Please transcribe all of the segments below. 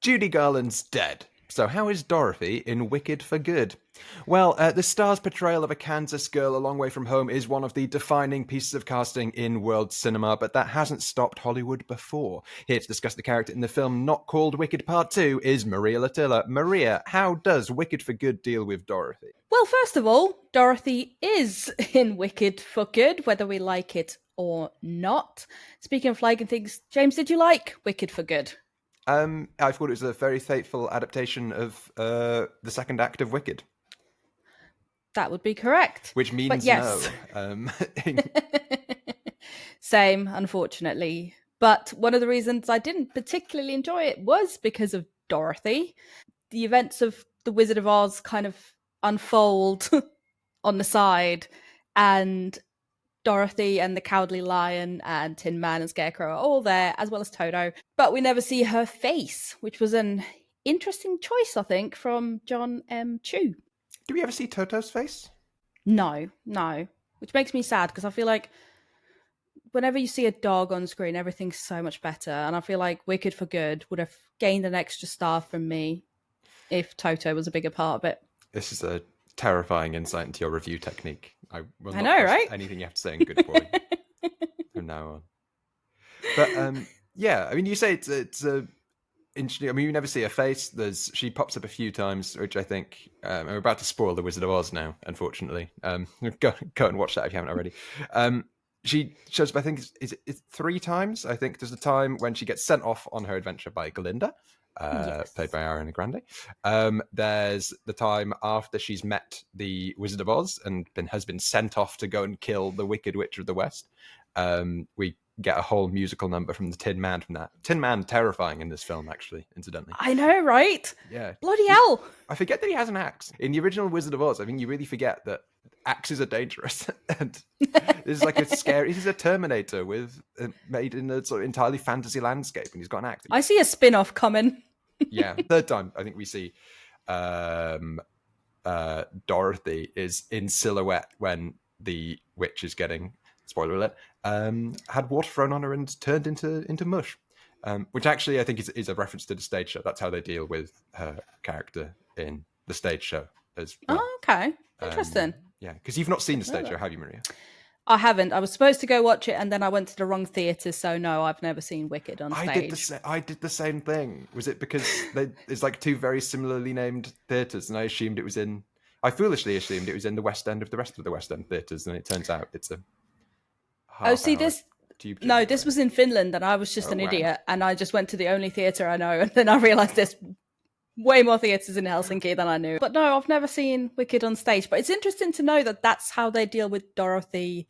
Judy Garland's dead. So how is Dorothy in Wicked for Good? Well, the star's portrayal of a Kansas girl a long way from home is one of the defining pieces of casting in world cinema, but that hasn't stopped Hollywood before. Here to discuss the character in the film not called Wicked Part 2 is Maria Latilla. Maria, how does Wicked for Good deal with Dorothy? Well, first of all, Dorothy is in Wicked for Good, whether we like it or not. Speaking of liking things, James, did you like Wicked for Good? I thought it was a very faithful adaptation of the second act of Wicked. That would be correct. Which means yes. no. Same, unfortunately. But one of the reasons I didn't particularly enjoy it was because of Dorothy. The events of The Wizard of Oz kind of unfold on the side, and Dorothy and the Cowardly Lion and Tin Man and Scarecrow are all there, as well as Toto. But we never see her face, which was an interesting choice, I think, from Jon M. Do we ever see Toto's face? No. Which makes me sad, because I feel like whenever you see a dog on screen, everything's so much better. And I feel like Wicked for Good would have gained an extra star from me if Toto was a bigger part of it. This is a terrifying insight into your review technique. I know, right? Anything you have to say in good for you from now on. But yeah, I mean, you say it's a interesting. I mean, you never see her face. She pops up a few times, which I think I'm about to spoil The Wizard of Oz now. Unfortunately, go and watch that if you haven't already. She shows up, I think, it's 3 times. I think there's a time when she gets sent off on her adventure by Glinda. Yes. Played by Ariana Grande. There's the time after she's met the Wizard of Oz and has been sent off to go and kill the Wicked Witch of the West. We get a whole musical number from the Tin Man from that. Tin Man, terrifying in this film, actually, incidentally. I know, right? Yeah. Bloody hell! I forget that he has an axe. In the original Wizard of Oz, I think you really forget that axes are dangerous. And this is like a scary... This is a Terminator made in a sort of entirely fantasy landscape, and he's got an axe. I see a spin-off coming. Yeah, third time I think we see Dorothy is in silhouette when the witch is getting, spoiler alert, had water thrown on her and turned into mush, which actually I think is a reference to the stage show. That's how they deal with her character in the stage show as well. Oh, okay, interesting. Yeah, because you've not seen the stage show, have you, Maria? I haven't. I was supposed to go watch it, and then I went to the wrong theatre, so no, I've never seen Wicked on stage. I did the same thing. Was it because there's like 2 very similarly named theatres, and I foolishly assumed it was in the West End of the rest of the West End theatres, and it turns out it's a this was in Finland, and I was just an idiot, and I just went to the only theatre I know, and then I realised there's way more theatres in Helsinki than I knew. But no, I've never seen Wicked on stage. But it's interesting to know that that's how they deal with Dorothy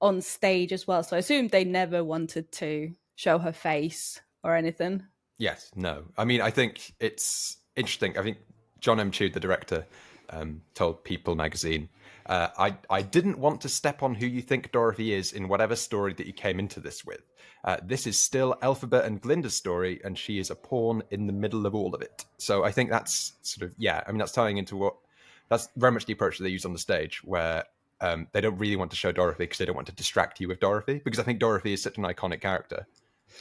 on stage as well. So I assume they never wanted to show her face or anything. Yes, no. I mean, I think it's interesting. I think Jon M, the director, told People magazine, I didn't want to step on who you think Dorothy is in whatever story that you came into this with. This is still Elphaba and Glinda's story, and she is a pawn in the middle of all of it. So I think that's sort of, that's tying into that's very much the approach that they use on the stage, where they don't really want to show Dorothy because they don't want to distract you with Dorothy, because I think Dorothy is such an iconic character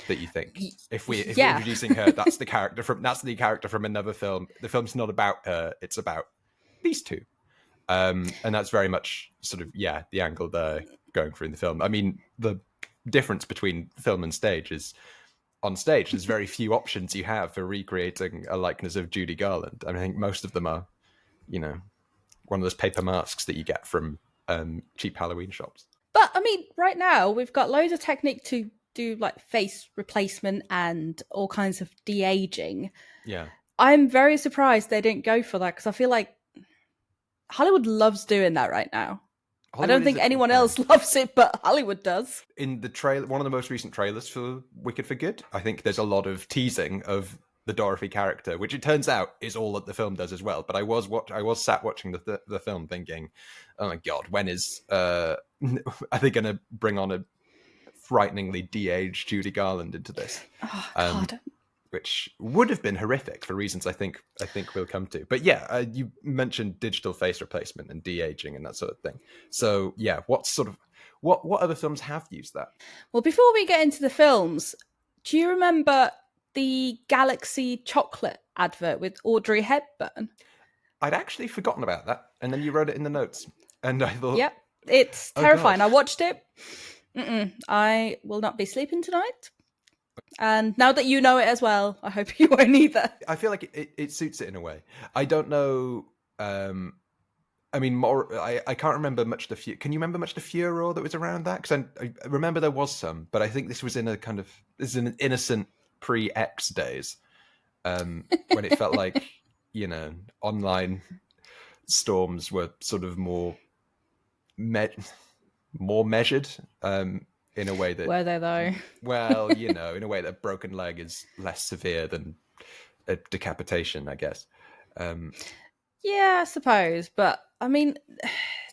that you think if we're introducing her, that's the character from another film. The film's not about her, it's about these two. And that's very much sort of, the angle they're going for in the film. I mean, the difference between film and stage is, on stage, there's very few options you have for recreating a likeness of Judy Garland. I mean, I think most of them are, one of those paper masks that you get from cheap Halloween shops. But, I mean, right now, we've got loads of technique to do, like, face replacement and all kinds of de-aging. Yeah. I'm very surprised they didn't go for that, because I feel like Hollywood loves doing that right now. Hollywood, I don't think anyone else loves it, but Hollywood does. In the trailer, one of the most recent trailers for Wicked for Good, I think there's a lot of teasing of the Dorothy character, which it turns out is all that the film does as well. But I was sat watching the film thinking, oh my God, when is are they going to bring on a frighteningly de-aged Judy Garland into this? Oh, God. Which would have been horrific for reasons I think we'll come to. But you mentioned digital face replacement and de-aging and that sort of thing. So what other films have used that? Well, before we get into the films, do you remember the Galaxy chocolate advert with Audrey Hepburn? I'd actually forgotten about that, and then you wrote it in the notes, and I thought, Yep, it's oh god, terrifying. I watched it. I will not be sleeping tonight. And now that you know it as well, I hope you won't either. I feel like it suits it in a way. I don't know. I mean, more. I can't remember much of the. Can you remember much of the furor that was around that? Because I remember there was some, but I think this was in a kind of this is an innocent pre-X days, when it felt like online storms were sort of more measured. In a way that were they though? Well, in a way that a broken leg is less severe than a decapitation, I guess. Yeah, I suppose. But I mean,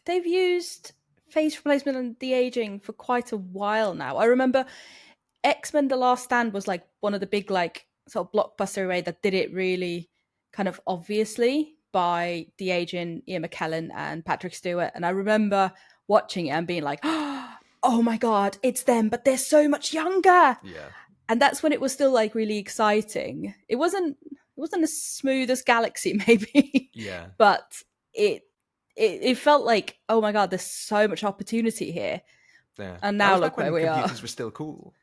they've used face replacement and de-aging for quite a while now. I remember X-Men The Last Stand was like one of the big like sort of blockbuster way that did it really kind of obviously by de-aging Ian McKellen and Patrick Stewart. And I remember watching it and being like, oh my God, it's them, but they're so much younger. Yeah. And that's when it was still like really exciting. It wasn't as smooth as Galaxy, maybe. Yeah. But it felt like, oh my God, there's so much opportunity here. Yeah. And now look where we are. Computers were still cool.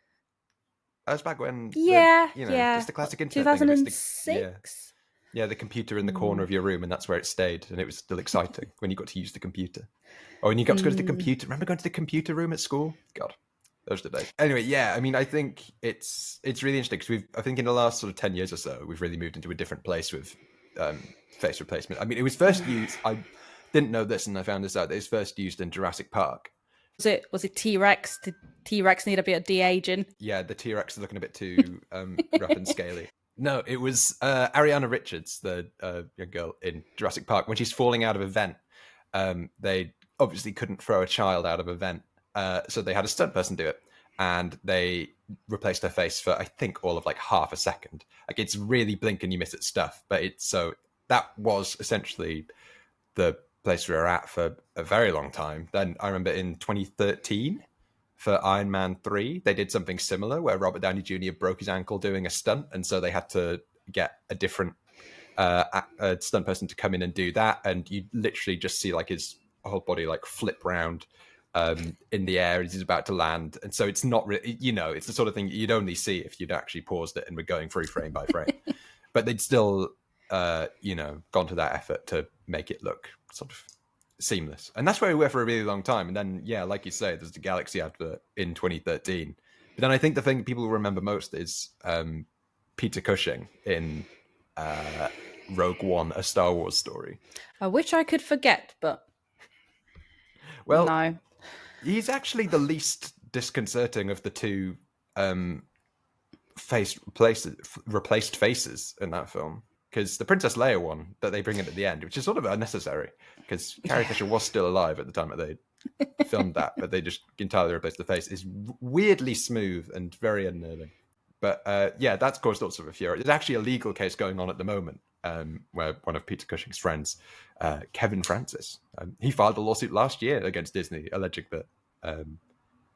That was back when just the classic internet 2006. Yeah, the computer in the corner of your room, and that's where it stayed, and it was still exciting when you got to use the computer. Oh, and you got to go to the computer. Remember going to the computer room at school? God, those are the days. Anyway, yeah, I mean, I think it's really interesting because I think in the last sort of 10 years or so, we've really moved into a different place with face replacement. I mean, it was first used. I didn't know this, and I found this out. It was first used in Jurassic Park. Was it T-Rex? Did T-Rex need a bit of de-aging? Yeah, the T-Rex is looking a bit too rough and scaly. No, it was Ariana Richards, the young girl in Jurassic Park. When she's falling out of a vent, they obviously couldn't throw a child out of a vent, so they had a stunt person do it, and they replaced her face for I think all of like half a second. Like it's really blink and you miss it stuff, but that was essentially the place we were at for a very long time. Then I remember in 2013. For Iron Man 3, they did something similar where Robert Downey Jr. broke his ankle doing a stunt, and so they had to get a different stunt person to come in and do that, and you literally just see like his whole body like flip round in the air as he's about to land. And so it's not really, it's the sort of thing you'd only see if you'd actually paused it and were going through frame by frame. But they'd still, gone to that effort to make it look sort of seamless, and that's where we were for a really long time. And then like you say, there's the Galaxy advert in 2013, but then I think the thing people will remember most is Peter Cushing in Rogue One, A Star Wars Story. I wish I could forget, but well, no, he's actually the least disconcerting of the two replaced faces in that film. Because the Princess Leia one that they bring in at the end, which is sort of unnecessary, because Carrie Fisher was still alive at the time that they filmed that, but they just entirely replaced the face, is weirdly smooth and very unnerving. But that's caused all sorts of a furor. There's actually a legal case going on at the moment where one of Peter Cushing's friends, Kevin Francis, he filed a lawsuit last year against Disney, alleging that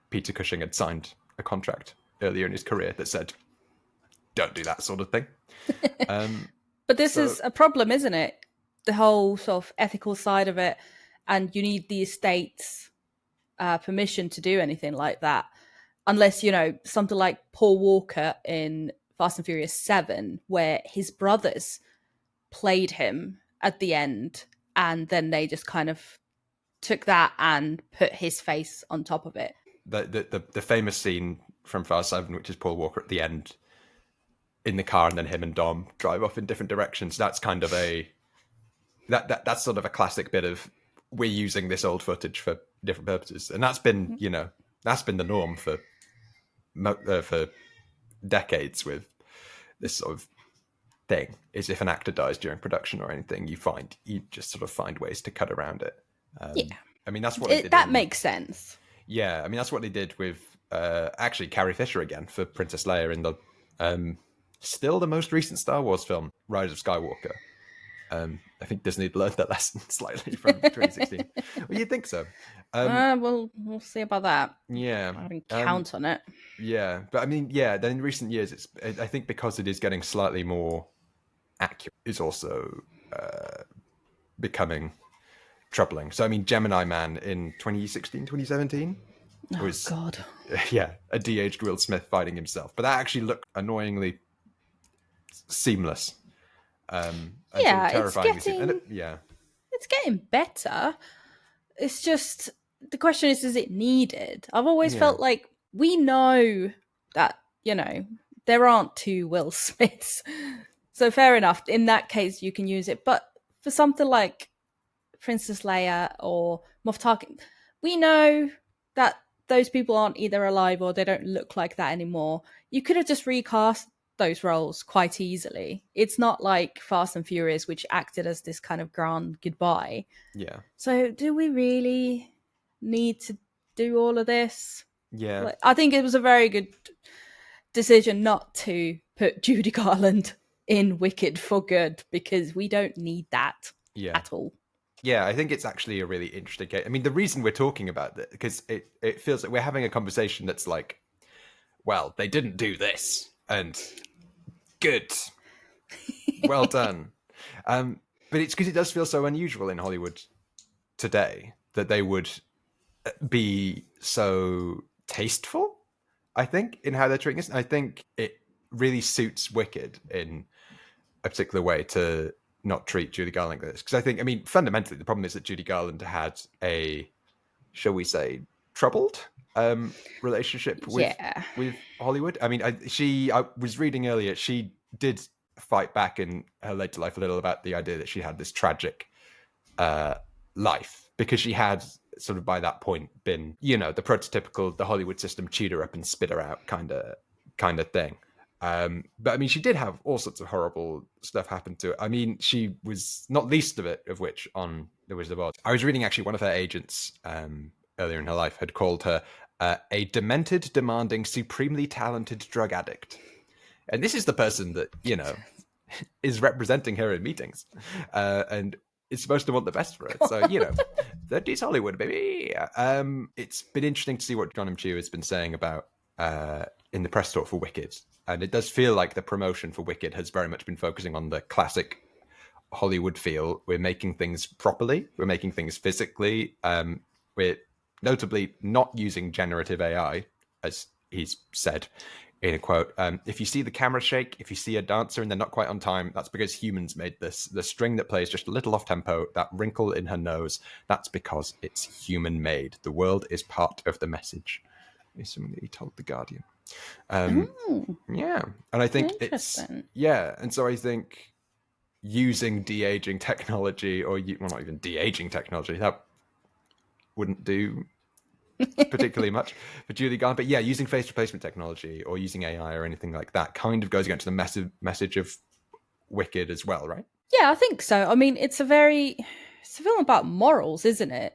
Peter Cushing had signed a contract earlier in his career that said, don't do that sort of thing. But this is a problem, isn't it? The whole sort of ethical side of it, and you need the estate's permission to do anything like that, unless something like Paul Walker in Fast and Furious 7, where his brothers played him at the end, and then they just kind of took that and put his face on top of it. The famous scene from Fast 7, which is Paul Walker at the end in the car, and then him and Dom drive off in different directions. That's kind of that's sort of a classic bit of we're using this old footage for different purposes, and that's been that's been the norm for decades with this sort of thing. Is if an actor dies during production or anything, you just sort of find ways to cut around it. I mean that's what they did that makes sense. Yeah, I mean that's what they did with actually Carrie Fisher again for Princess Leia in the still the most recent Star Wars film, Rise of Skywalker. I think Disney had learned that lesson slightly from 2016. Well, you'd think so. We'll see about that. Yeah. I didn't count on it. Yeah, but I mean, yeah. Then in recent years, I think because it is getting slightly more accurate, is also becoming troubling. So I mean, Gemini Man in 2016, 2017 was, God, yeah, a de-aged Will Smith fighting himself, but that actually looked annoyingly seamless. And yeah, sort of terrifying. It's getting better. It's just the question is it needed? I've always felt like we know that there aren't two Will Smiths, so fair enough. In that case, you can use it, but for something like Princess Leia or Moff Tarkin, we know that those people aren't either alive or they don't look like that anymore. You could have just recast those roles quite easily. It's not like Fast and Furious, which acted as this kind of grand goodbye. Yeah. So do we really need to do all of this? Yeah. I think it was a very good decision not to put Judy Garland in Wicked for good, because we don't need that at all. Yeah, I think it's actually a really interesting case. I mean, the reason we're talking about it, because it feels like we're having a conversation that's like, well, they didn't do this, and good. Well done. But it's because it does feel so unusual in Hollywood today that they would be so tasteful, I think, in how they're treating us. I think it really suits Wicked in a particular way to not treat Judy Garland like this. Because I think, I mean, fundamentally, the problem is that Judy Garland had a, shall we say, troubled relationship with Hollywood. I mean, I was reading earlier, she did fight back in her later life a little about the idea that she had this tragic life, because she had sort of by that point been, the prototypical, the Hollywood system chewed her up and spit her out kind of thing. But I mean, she did have all sorts of horrible stuff happen to her. I mean, she was not least of which on The Wizard of Oz. I was reading actually one of her agents earlier in her life had called her a demented, demanding, supremely talented drug addict. And this is the person that, is representing her in meetings and is supposed to want the best for it. So, that is Hollywood, baby. It's been interesting to see what Jon M has been saying about in the press talk for Wicked. And it does feel like the promotion for Wicked has very much been focusing on the classic Hollywood feel. We're making things properly. We're making things physically. We're notably not using generative AI, as he's said in a quote. If you see the camera shake, if you see a dancer and they're not quite on time, that's because humans made this. The string that plays just a little off tempo, that wrinkle in her nose, that's because it's human made. The world is part of the message. Is something that he told The Guardian. Yeah. And I think and so I think using de-aging technology, or not even de-aging technology, that wouldn't do particularly much for Judy Garland. But yeah, using face replacement technology or using AI or anything like that kind of goes against the message of Wicked as well, right? Yeah, I think so. I mean, it's a film about morals, isn't it?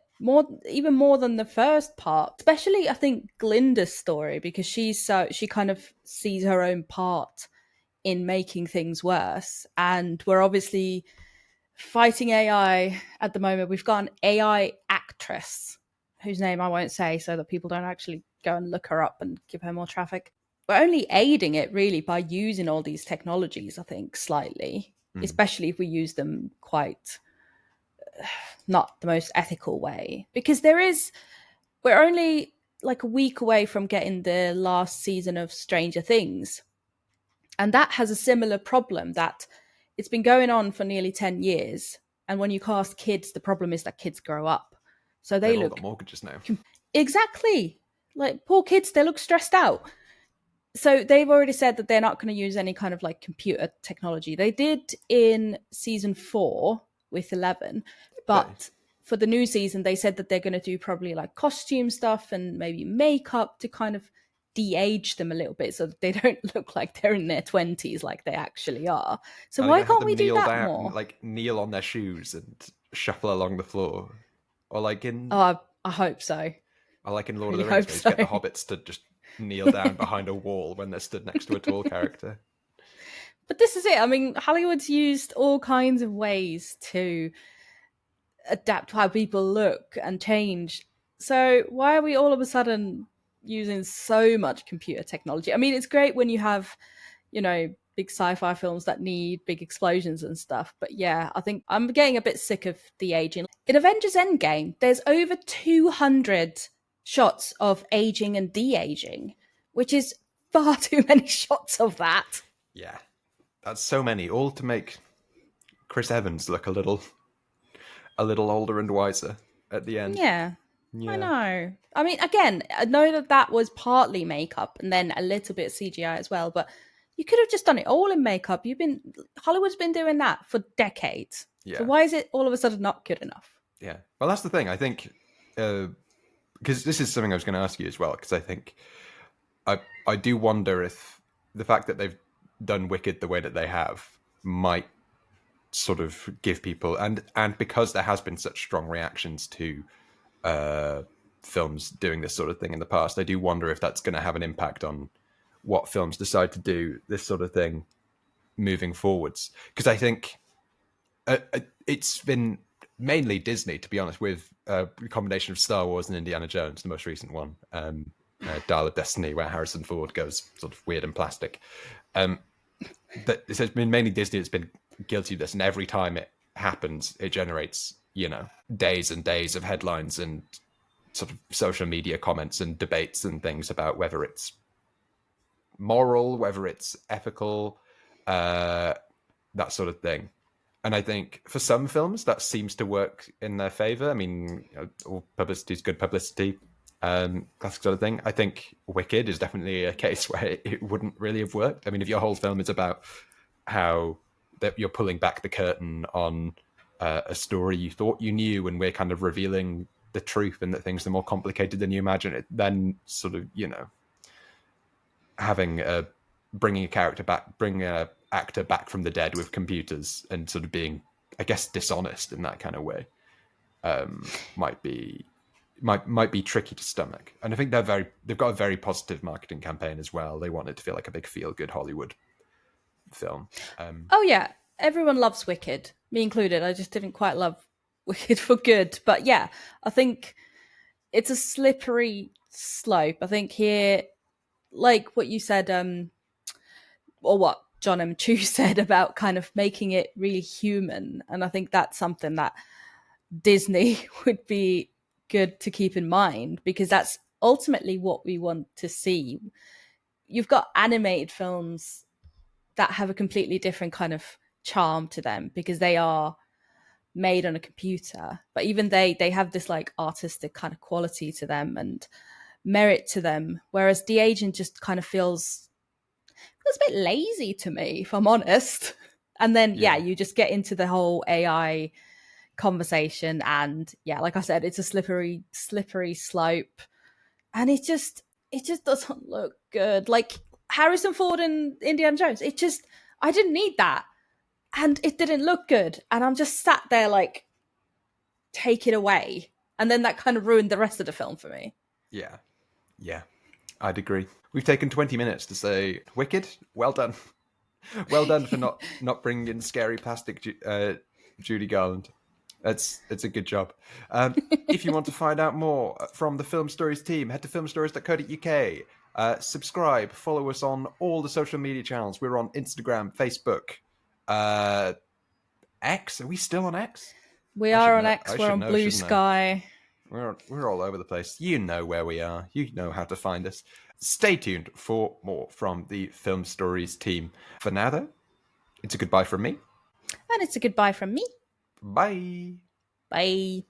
Even more than the first part. Especially, I think, Glinda's story, because she kind of sees her own part in making things worse. And we're obviously fighting AI at the moment. We've got an AI actress whose name I won't say so that people don't actually go and look her up and give her more traffic. We're only aiding it really by using all these technologies, I think, slightly, especially if we use them quite not the most ethical way. Because we're only like a week away from getting the last season of Stranger Things. And that has a similar problem, that it's been going on for nearly 10 years. And when you cast kids, the problem is that kids grow up. So they've all got mortgages now. Exactly. Like, poor kids, they look stressed out. So they've already said that they're not going to use any kind of like computer technology. They did in season 4 with 11. But for the new season, they said that they're going to do probably like costume stuff and maybe makeup to kind of de-age them a little bit so that they don't look like they're in their 20s like they actually are. So why can't we do that more? Like kneel on their shoes and shuffle along the floor. Or like in... Oh, I hope so. Or like in Lord of the Rings, where you get the hobbits to just kneel down behind a wall when they're stood next to a tall character. But this is it. I mean, Hollywood's used all kinds of ways to adapt how people look and change. So why are we all of a sudden using so much computer technology? I mean, it's great when you have, big sci-fi films that need big explosions and stuff. But yeah, I think I'm getting a bit sick of the aging. In Avengers Endgame, there's over 200 shots of aging and de-aging, which is far too many shots of that. Yeah, that's so many, all to make Chris Evans look a little older and wiser at the end. Yeah. I know. I mean, again, I know that was partly makeup and then a little bit CGI as well, but you could have just done it all in makeup. Hollywood's been doing that for decades. Yeah. So why is it all of a sudden not good enough? Yeah. Well, that's the thing. I think because this is something I was going to ask you as well. Because I think I do wonder if the fact that they've done Wicked the way that they have might sort of give people and because there has been such strong reactions to films doing this sort of thing in the past, I do wonder if that's going to have an impact on what films decide to do this sort of thing moving forwards. Because I think it's been mainly Disney, to be honest, with a combination of Star Wars and Indiana Jones, the most recent one, Dial of Destiny, where Harrison Ford goes sort of weird and plastic. That it's been mainly Disney that's been guilty of this, and every time it happens, it generates, days and days of headlines and sort of social media comments and debates and things about whether it's moral, whether it's ethical, that sort of thing. And I think for some films that seems to work in their favor. I mean, all publicity is good publicity, classic sort of thing. I think Wicked is definitely a case where it wouldn't really have worked. I mean, if your whole film is about how that you're pulling back the curtain on a story you thought you knew, and we're kind of revealing the truth and that things are more complicated than you imagine, it then sort of, bringing a actor back from the dead with computers and sort of being, I guess, dishonest in that kind of way, might be tricky to stomach. And I think they've got a very positive marketing campaign as well. They want it to feel like a big feel good Hollywood film. Oh yeah, everyone loves Wicked, me included. I just didn't quite love Wicked for good. But yeah, I think it's a slippery slope. I think here, like what you said, or what Jon M said about kind of making it really human. And I think that's something that Disney would be good to keep in mind, because that's ultimately what we want to see. You've got animated films that have a completely different kind of charm to them because they are made on a computer, but even they have this like artistic kind of quality to them and merit to them, whereas de-aging just kind of feels a bit lazy to me, if I'm honest. And then you just get into the whole AI conversation, and like I said, it's a slippery slope, and it just doesn't look good. Like Harrison Ford and Indiana Jones, I didn't need that, and it didn't look good, and I'm just sat there like, take it away. And then that kind of ruined the rest of the film for me. Yeah, I'd agree. We've taken 20 minutes to say Wicked. Well done. Well done for not bringing in scary plastic Judy Garland. It's a good job. If you want to find out more from the Film Stories team, head to filmstories.co.uk. Subscribe, follow us on all the social media channels. We're on Instagram, Facebook, X. Are we still on X? We are on X. We're on Blue Sky. We're all over the place. You know where we are. You know how to find us. Stay tuned for more from the Film Stories team. For now, though, it's a goodbye from me. And it's a goodbye from me. Bye. Bye.